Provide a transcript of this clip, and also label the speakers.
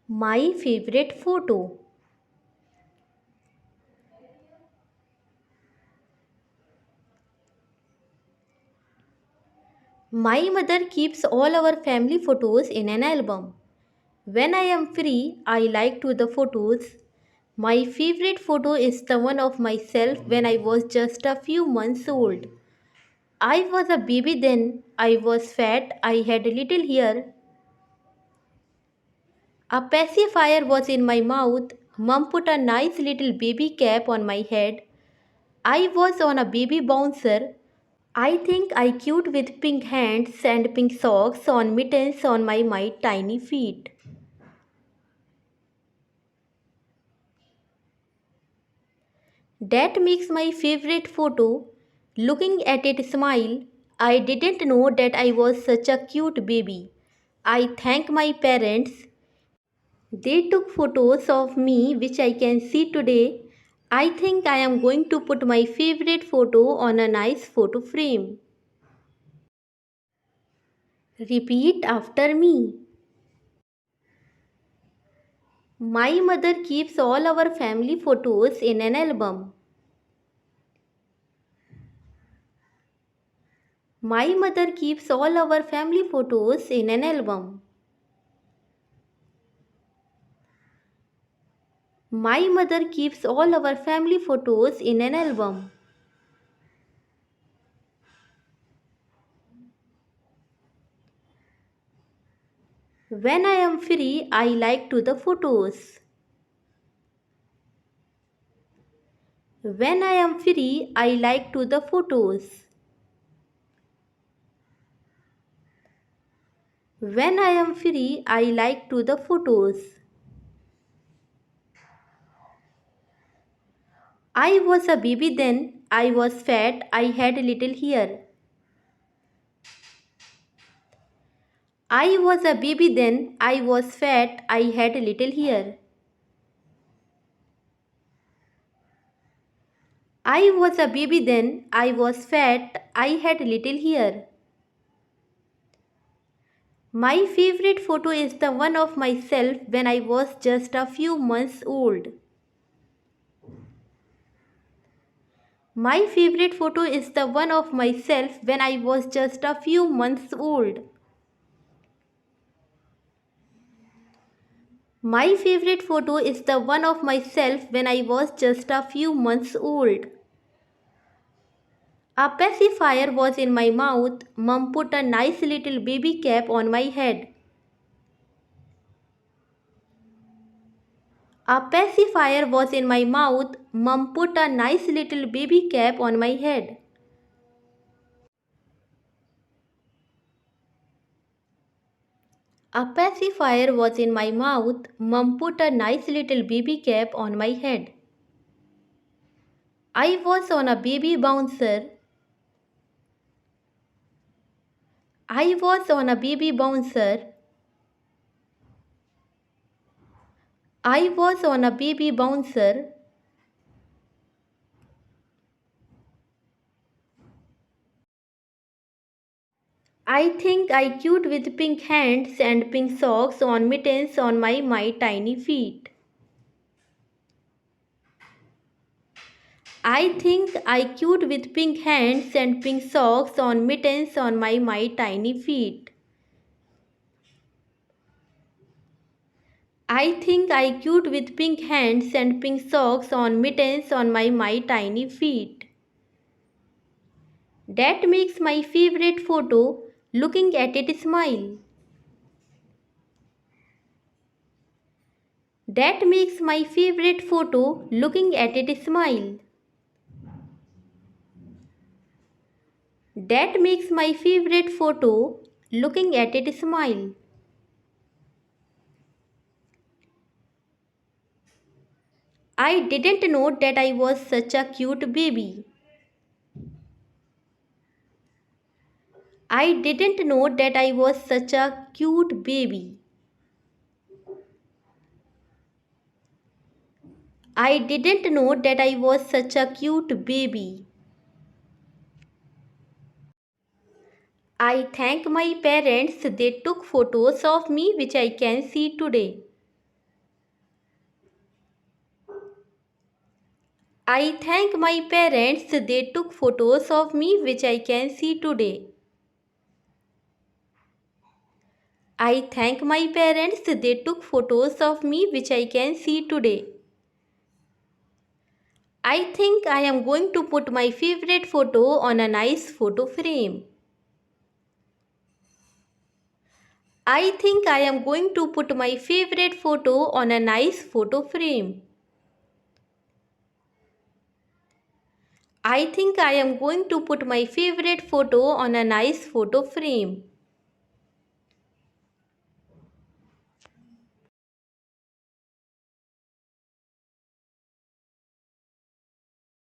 Speaker 1: My favorite photo. My mother keeps all our family photos in an album. When I am free, I like to the photos. My favorite photo is the one of myself when I was just a few months old. I was a baby then, I was fat, I had little hair. A pacifier was in my mouth. Mum put a nice little baby cap on my head. I was on a baby bouncer. I think I cute with pink hands and pink socks on mittens on my tiny feet. That makes my favorite photo. Looking at it smile, I didn't know that I was such a cute baby. I thank my parents. They took photos of me which I can see today. I think I am going to put my favorite photo on a nice photo frame. Repeat after me. My mother keeps all our family photos in an album. My mother keeps all our family photos in an album. My mother keeps all our family photos in an album. When I am free, I like to the photos. When I am free, I like to the photos. When I am free, I like to the photos. I was a baby then, I was fat, I had little hair. I was a baby then, I was fat, I had little hair. I was a baby then, I was fat, I had little hair. My favorite photo is the one of myself when I was just a few months old. My favorite photo is the one of myself when I was just a few months old. My favorite photo is the one of myself when I was just a few months old. A pacifier was in my mouth. Mum put a nice little baby cap on my head. A pacifier was in my mouth. Mum put a nice little baby cap on my head. A pacifier was in my mouth. Mum put a nice little baby cap on my head. I was on a baby bouncer. I was on a baby bouncer. I was on a baby bouncer. I think I cute with pink hands and pink socks on mittens on my tiny feet. I think I cute with pink hands and pink socks on mittens on my tiny feet. I think I cute with pink hands and pink socks on mittens on my tiny feet. That makes my favorite photo. Looking at it smile. That makes my favorite photo. Looking at it smile. That makes my favorite photo. Looking at it smile. I didn't know that I was such a cute baby. I didn't know that I was such a cute baby. I didn't know that I was such a cute baby. I thank my parents, they took photos of me which I can see today. I thank my parents, they took photos of me which I can see today. I thank my parents, they took photos of me which I can see today. I think I am going to put my favorite photo on a nice photo frame. I think I am going to put my favorite photo on a nice photo frame. I think I am going to put my favorite photo on a nice photo frame.